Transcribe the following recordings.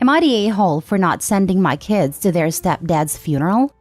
Am I the a-hole for not sending my kids to their stepdad's funeral?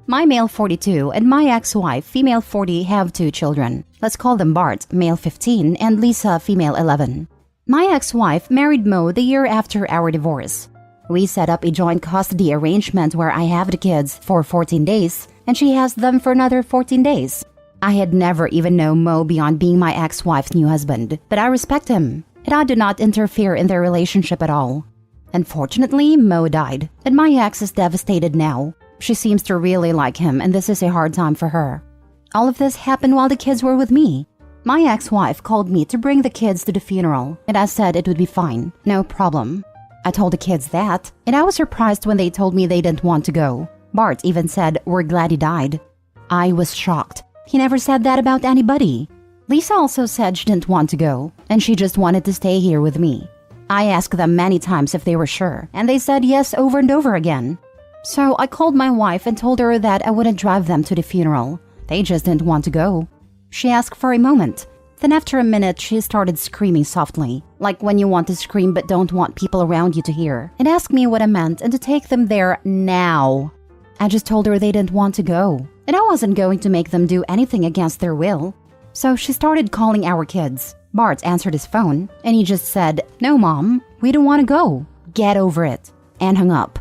My male 42 and my ex-wife, female 40, have 2 children. Let's call them Bart, male 15, and Lisa, female 11. My ex-wife married Mo the year after our divorce. We set up a joint custody arrangement where I have the kids for 14 days and she has them for another 14 days. I had never even known Mo beyond being my ex-wife's new husband, but I respect him, and I do not interfere in their relationship at all. Unfortunately, Mo died, and my ex is devastated now. She seems to really like him, and this is a hard time for her. All of this happened while the kids were with me. My ex-wife called me to bring the kids to the funeral, and I said it would be fine, no problem. I told the kids that, and I was surprised when they told me they didn't want to go. Bart even said, "We're glad he died." I was shocked. He never said that about anybody. Lisa also said she didn't want to go, and she just wanted to stay here with me. I asked them many times if they were sure, and they said yes over and over again. So I called my wife and told her that I wouldn't drive them to the funeral. They just didn't want to go. She asked for a moment. Then after a minute, she started screaming softly, like when you want to scream but don't want people around you to hear, and asked me what I meant and to take them there now. I just told her they didn't want to go, and I wasn't going to make them do anything against their will. So she started calling our kids. Bart answered his phone, and he just said, "No, Mom, we don't want to go. Get over it," and hung up.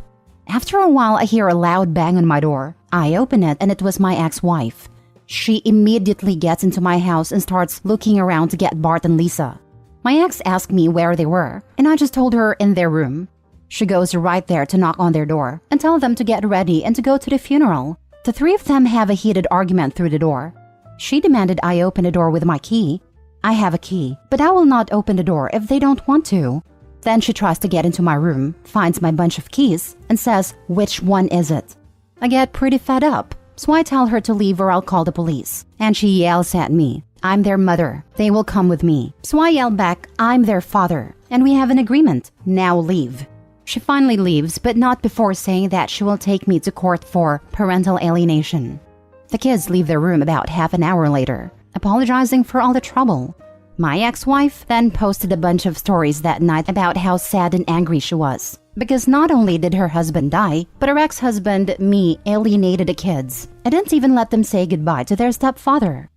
After a while, I hear a loud bang on my door. I open it, and it was my ex-wife. She immediately gets into my house and starts looking around to get Bart and Lisa. My ex asked me where they were, and I just told her in their room. She goes right there to knock on their door and tell them to get ready and to go to the funeral. The 3 of them have a heated argument through the door. She demanded I open the door with my key. I have a key, but I will not open the door if they don't want to. Then she tries to get into my room, finds my bunch of keys, and says, "Which one is it?" I get pretty fed up, so I tell her to leave or I'll call the police. And she yells at me, "I'm their mother. They will come with me." So I yell back, "I'm their father, and we have an agreement. Now leave." She finally leaves, but not before saying that she will take me to court for parental alienation. The kids leave their room about half an hour later, apologizing for all the trouble. My ex-wife then posted a bunch of stories that night about how sad and angry she was. Because not only did her husband die, but her ex-husband, me, alienated the kids. I didn't even let them say goodbye to their stepfather.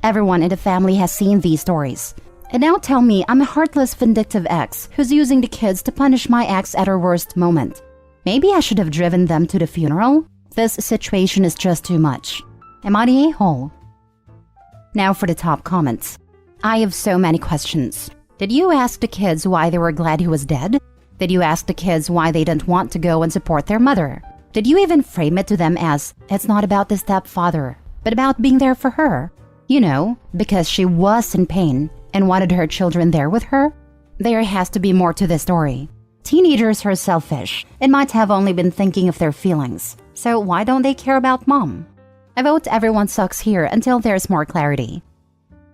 Everyone in the family has seen these stories. And now tell me I'm a heartless, vindictive ex who's using the kids to punish my ex at her worst moment. Maybe I should have driven them to the funeral? This situation is just too much. Am I the a-hole? Now for the top comments. I have so many questions. Did you ask the kids why they were glad he was dead? Did you ask the kids why they didn't want to go and support their mother? Did you even frame it to them as, it's not about the stepfather, but about being there for her? You know, because she was in pain and wanted her children there with her? There has to be more to this story. Teenagers are selfish and might have only been thinking of their feelings. So why don't they care about Mom? I vote everyone sucks here until there's more clarity.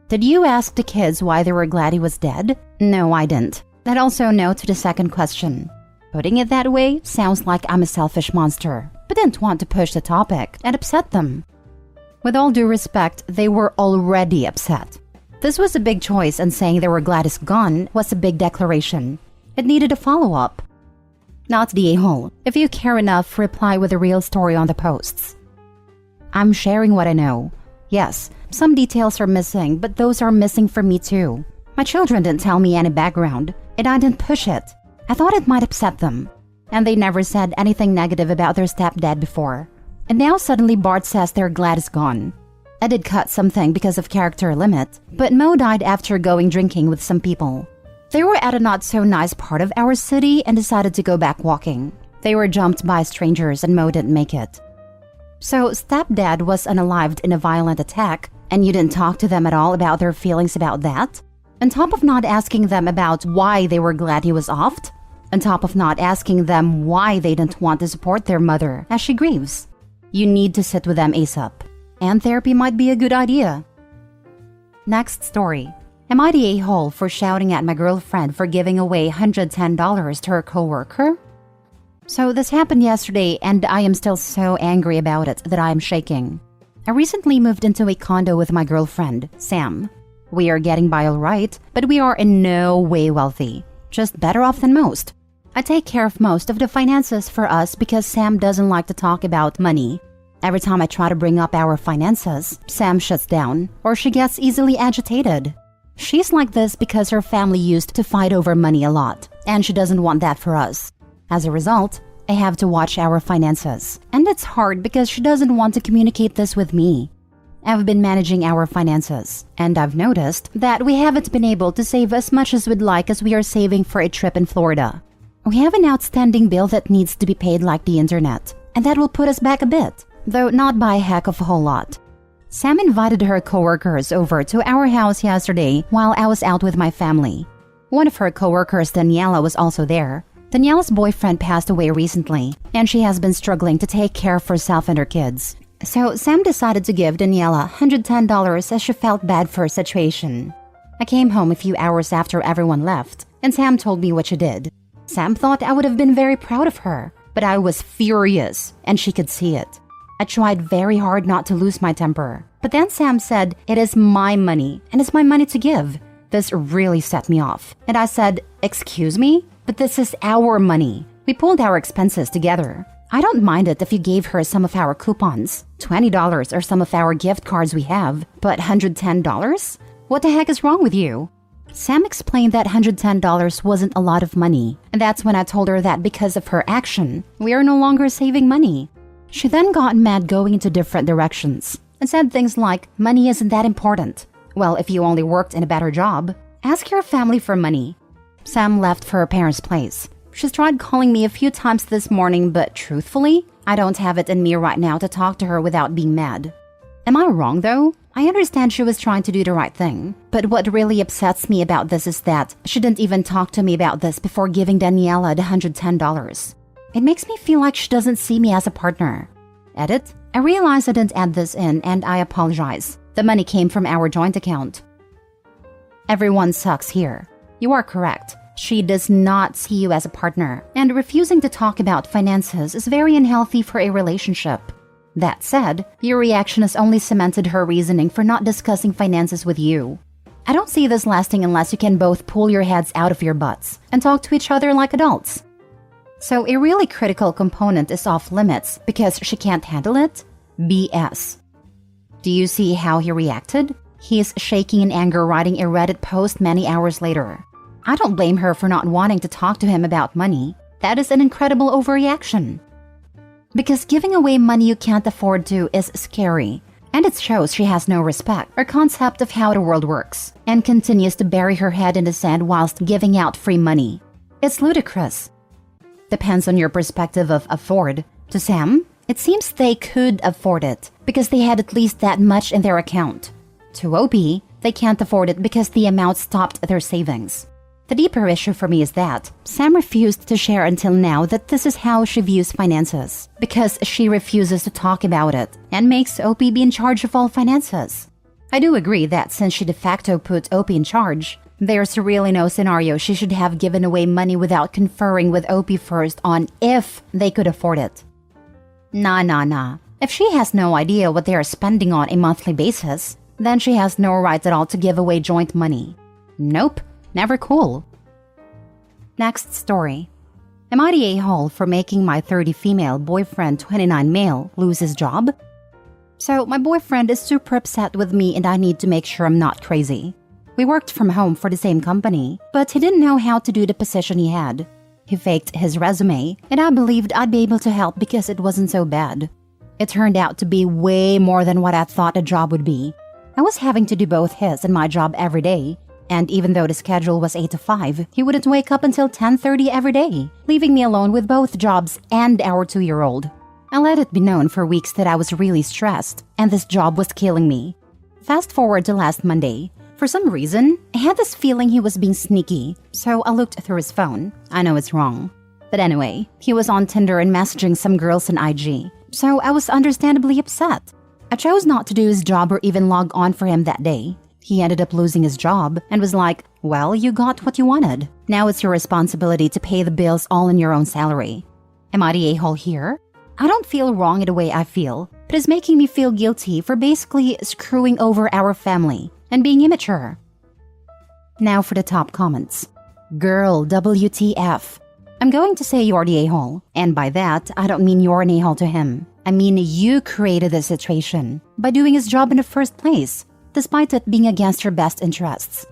Did you ask the kids why they were glad he was dead? No, I didn't. That also no to the second question. Putting it that way sounds like I'm a selfish monster, but didn't want to push the topic and upset them. With all due respect, they were already upset. This was a big choice, and saying they were glad he's gone was a big declaration. It needed a follow-up. Not the a-hole. If you care enough, reply with a real story on the posts. I'm sharing what I know. Yes, some details are missing, but those are missing for me too. My children didn't tell me any background, and I didn't push it. I thought it might upset them. And they never said anything negative about their stepdad before. And now suddenly Bart says they're glad he's gone. I did cut something because of character limit, but Mo died after going drinking with some people. They were at a not-so-nice part of our city and decided to go back walking. They were jumped by strangers and Mo didn't make it. So stepdad was unalived in a violent attack, and you didn't talk to them at all about their feelings about that? On top of not asking them about why they were glad he was offed? On top of not asking them why they didn't want to support their mother as she grieves? You need to sit with them ASAP. And therapy might be a good idea. Next story. Am I the a-hole for shouting at my girlfriend for giving away $110 to her coworker? So this happened yesterday, and I am still so angry about it that I am shaking. I recently moved into a condo with my girlfriend, Sam. We are getting by all right, but we are in no way wealthy. Just better off than most. I take care of most of the finances for us because Sam doesn't like to talk about money. Every time I try to bring up our finances, Sam shuts down or she gets easily agitated. She's like this because her family used to fight over money a lot, and she doesn't want that for us. As a result, I have to watch our finances, and it's hard because she doesn't want to communicate this with me. I've been managing our finances, and I've noticed that we haven't been able to save as much as we'd like as we are saving for a trip in Florida. We have an outstanding bill that needs to be paid like the internet, and that will put us back a bit, though not by a heck of a whole lot. Sam invited her coworkers over to our house yesterday while I was out with my family. One of her coworkers, Daniela, was also there. Daniela's boyfriend passed away recently, and she has been struggling to take care of herself and her kids. So Sam decided to give Daniela $110 as she felt bad for her situation. I came home a few hours after everyone left, and Sam told me what she did. Sam thought I would have been very proud of her, but I was furious, and she could see it. I tried very hard not to lose my temper, but then Sam said, "It is my money, and it's my money to give." This really set me off, and I said, "Excuse me? But this is our money. We pulled our expenses together. I don't mind it if you gave her some of our coupons, $20 or some of our gift cards we have, but $110? What the heck is wrong with you?" Sam explained that $110 wasn't a lot of money, and that's when I told her that because of her action, we are no longer saving money. She then got mad going into different directions and said things like, "Money isn't that important. Well, if you only worked in a better job, ask your family for money." Sam left for her parents' place. She's tried calling me a few times this morning, but truthfully, I don't have it in me right now to talk to her without being mad. Am I wrong though? I understand she was trying to do the right thing, but what really upsets me about this is that she didn't even talk to me about this before giving Daniela the $110. It makes me feel like she doesn't see me as a partner. Edit. I realize I didn't add this in and I apologize. The money came from our joint account. Everyone sucks here. You are correct. She does not see you as a partner, and refusing to talk about finances is very unhealthy for a relationship. That said, your reaction has only cemented her reasoning for not discussing finances with you. I don't see this lasting unless you can both pull your heads out of your butts and talk to each other like adults. So a really critical component is off limits because she can't handle it? BS. Do you see how he reacted? He is shaking in anger, writing a Reddit post many hours later. I don't blame her for not wanting to talk to him about money. That is an incredible overreaction. Because giving away money you can't afford to is scary, and it shows she has no respect or concept of how the world works, and continues to bury her head in the sand whilst giving out free money. It's ludicrous. Depends on your perspective of afford. To Sam, it seems they could afford it because they had at least that much in their account. To OP, they can't afford it because the amount stopped their savings. The deeper issue for me is that Sam refused to share until now that this is how she views finances because she refuses to talk about it and makes OP be in charge of all finances. I do agree that since she de facto put OP in charge, there's really no scenario she should have given away money without conferring with OP first on if they could afford it. Nah. If she has no idea what they are spending on a monthly basis, then she has no right at all to give away joint money. Nope, never cool. Next story. Am I the a-hole for making my 30 female boyfriend 29 male lose his job? So my boyfriend is super upset with me and I need to make sure I'm not crazy. We worked from home for the same company, but he didn't know how to do the position he had. He faked his resume, and I believed I'd be able to help because it wasn't so bad. It turned out to be way more than what I thought a job would be. I was having to do both his and my job every day, and even though the schedule was 8 to 5, he wouldn't wake up until 10:30 every day, leaving me alone with both jobs and our 2-year-old. I let it be known for weeks that I was really stressed, and this job was killing me. Fast forward to last Monday. For some reason, I had this feeling he was being sneaky, so I looked through his phone. I know it's wrong. But anyway, he was on Tinder and messaging some girls in IG, so I was understandably upset. I chose not to do his job or even log on for him that day. He ended up losing his job and was like, "Well, you got what you wanted. Now it's your responsibility to pay the bills all in your own salary." Am I the a-hole here? I don't feel wrong in the way I feel, but it's making me feel guilty for basically screwing over our family and being immature. Now for the top comments. Girl, WTF. I'm going to say you're the a-hole, and by that, I don't mean you're an a-hole to him. I mean you created the situation by doing his job in the first place, despite it being against your best interests.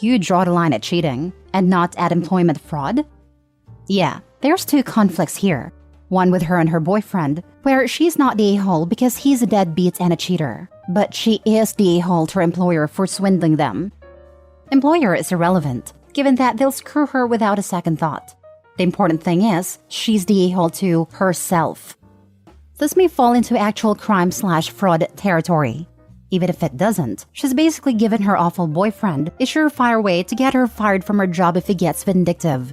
You draw the line at cheating, and not at employment fraud? Yeah, there's two conflicts here. One with her and her boyfriend, where she's not the a-hole because he's a deadbeat and a cheater, but she is the a-hole to her employer for swindling them. Employer is irrelevant, given that they'll screw her without a second thought. The important thing is, she's the a-hole to herself. This may fall into actual crime/fraud territory. Even if it doesn't, she's basically given her awful boyfriend a surefire way to get her fired from her job if he gets vindictive.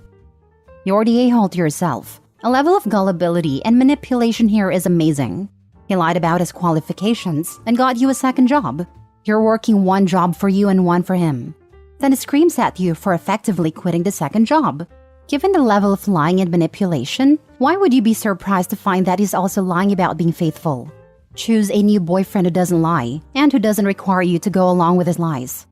You're the a-hole to yourself. A level of gullibility and manipulation here is amazing. He lied about his qualifications and got you a second job. You're working one job for you and one for him. Then he screams at you for effectively quitting the second job. Given the level of lying and manipulation, why would you be surprised to find that he's also lying about being faithful? Choose a new boyfriend who doesn't lie and who doesn't require you to go along with his lies.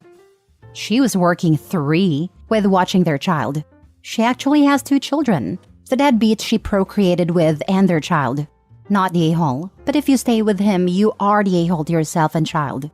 She was working 3 with watching their child. She actually has 2 children, the deadbeat she procreated with and their child. Not the a-hole, but if you stay with him, you are the a-hole to yourself and child.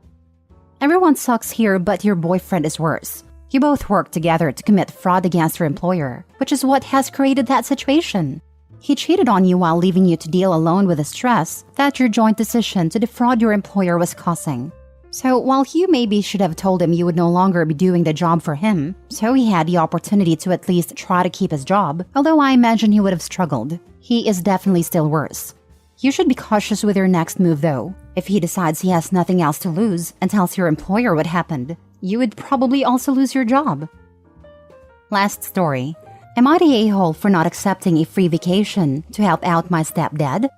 Everyone sucks here, but your boyfriend is worse. You both work together to commit fraud against your employer, which is what has created that situation. He cheated on you while leaving you to deal alone with the stress that your joint decision to defraud your employer was causing. So while you maybe should have told him you would no longer be doing the job for him, so he had the opportunity to at least try to keep his job, although I imagine he would have struggled, he is definitely still worse. You should be cautious with your next move though. If he decides he has nothing else to lose and tells your employer what happened, you would probably also lose your job. Last story. Am I the a-hole for not accepting a free vacation to help out my stepdad?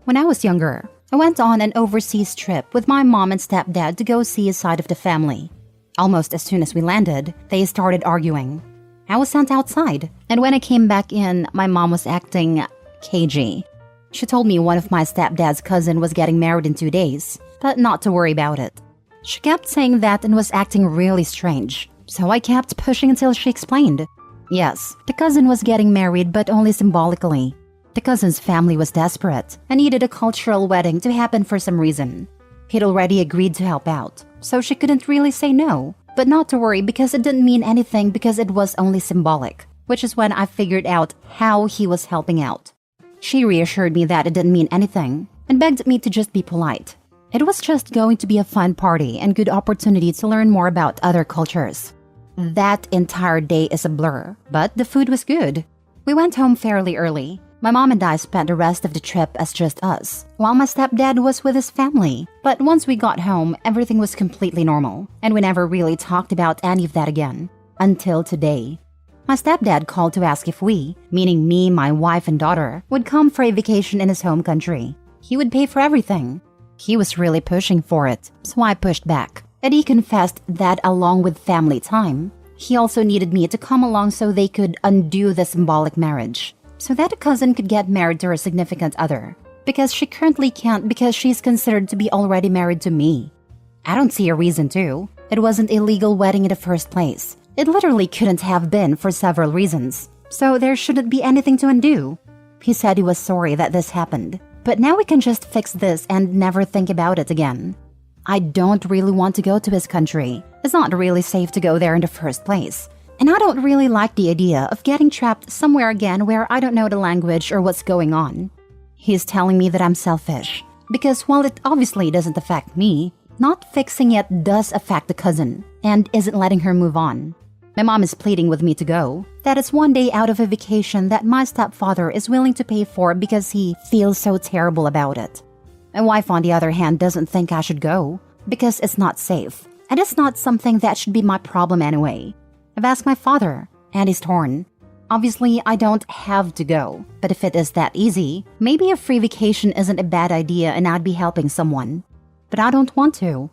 When I was younger, I went on an overseas trip with my mom and stepdad to go see a side of the family. Almost as soon as we landed, they started arguing. I was sent outside, and when I came back in, my mom was acting cagey. She told me one of my stepdad's cousin was getting married in 2 days, but not to worry about it. She kept saying that and was acting really strange, so I kept pushing until she explained. Yes, the cousin was getting married, but only symbolically. The cousin's family was desperate and needed a cultural wedding to happen for some reason. He'd already agreed to help out, so she couldn't really say no, but not to worry because it didn't mean anything because it was only symbolic, which is when I figured out how he was helping out. She reassured me that it didn't mean anything and begged me to just be polite. It was just going to be a fun party and good opportunity to learn more about other cultures. That entire day is a blur, but the food was good. We went home fairly early. My mom and I spent the rest of the trip as just us, while my stepdad was with his family. But once we got home, everything was completely normal, and we never really talked about any of that again. Until today. My stepdad called to ask if we, meaning me, my wife, and daughter, would come for a vacation in his home country. He would pay for everything. He was really pushing for it, so I pushed back. And he confessed that along with family time, he also needed me to come along so they could undo the symbolic marriage, so that a cousin could get married to her significant other, because she currently can't because she's considered to be already married to me. I don't see a reason to. It wasn't a legal wedding in the first place. It literally couldn't have been for several reasons, so there shouldn't be anything to undo. He said he was sorry that this happened, but now we can just fix this and never think about it again. I don't really want to go to his country. It's not really safe to go there in the first place. And I don't really like the idea of getting trapped somewhere again where I don't know the language or what's going on. He's telling me that I'm selfish, because while it obviously doesn't affect me, not fixing it does affect the cousin, and isn't letting her move on. My mom is pleading with me to go, that it's one day out of a vacation that my stepfather is willing to pay for because he feels so terrible about it. My wife, on the other hand, doesn't think I should go, because it's not safe, and it's not something that should be my problem anyway. I've asked my father, and he's torn. Obviously, I don't have to go, but if it is that easy, maybe a free vacation isn't a bad idea and I'd be helping someone. But I don't want to.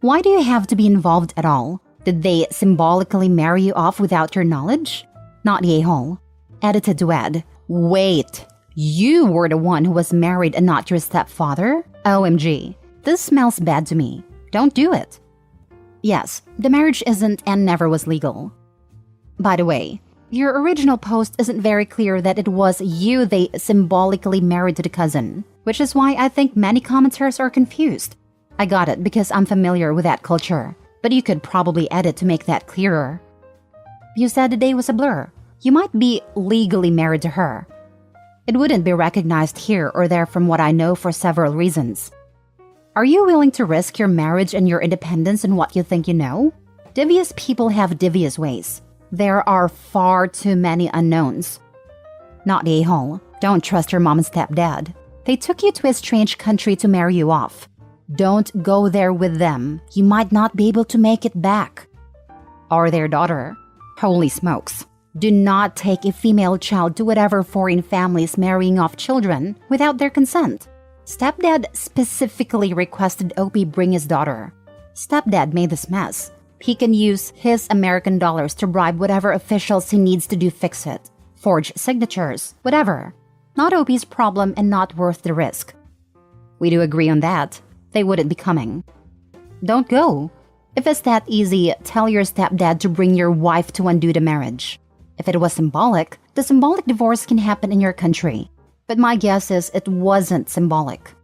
Why do you have to be involved at all? Did they symbolically marry you off without your knowledge? Not the a-hole. Edited to add, wait, you were the one who was married and not your stepfather? OMG, this smells bad to me. Don't do it. Yes, the marriage isn't and never was legal. By the way, your original post isn't very clear that it was you they symbolically married to the cousin, which is why I think many commenters are confused. I got it because I'm familiar with that culture, but you could probably edit to make that clearer. You said the day was a blur. You might be legally married to her. It wouldn't be recognized here or there from what I know for several reasons. Are you willing to risk your marriage and your independence in what you think you know? Devious people have devious ways. There are far too many unknowns. Not the a-hole. Don't trust your mom and stepdad. They took you to a strange country to marry you off. Don't go there with them. You might not be able to make it back. Or their daughter. Holy smokes. Do not take a female child to whatever foreign families marrying off children without their consent. Stepdad specifically requested OP bring his daughter. Stepdad made this mess. He can use his American dollars to bribe whatever officials he needs to do fix it. Forge signatures, whatever. Not OP's problem and not worth the risk. We do agree on that. They wouldn't be coming. Don't go. If it's that easy, tell your stepdad to bring your wife to undo the marriage. If it was symbolic, the symbolic divorce can happen in your country. But my guess is it wasn't symbolic.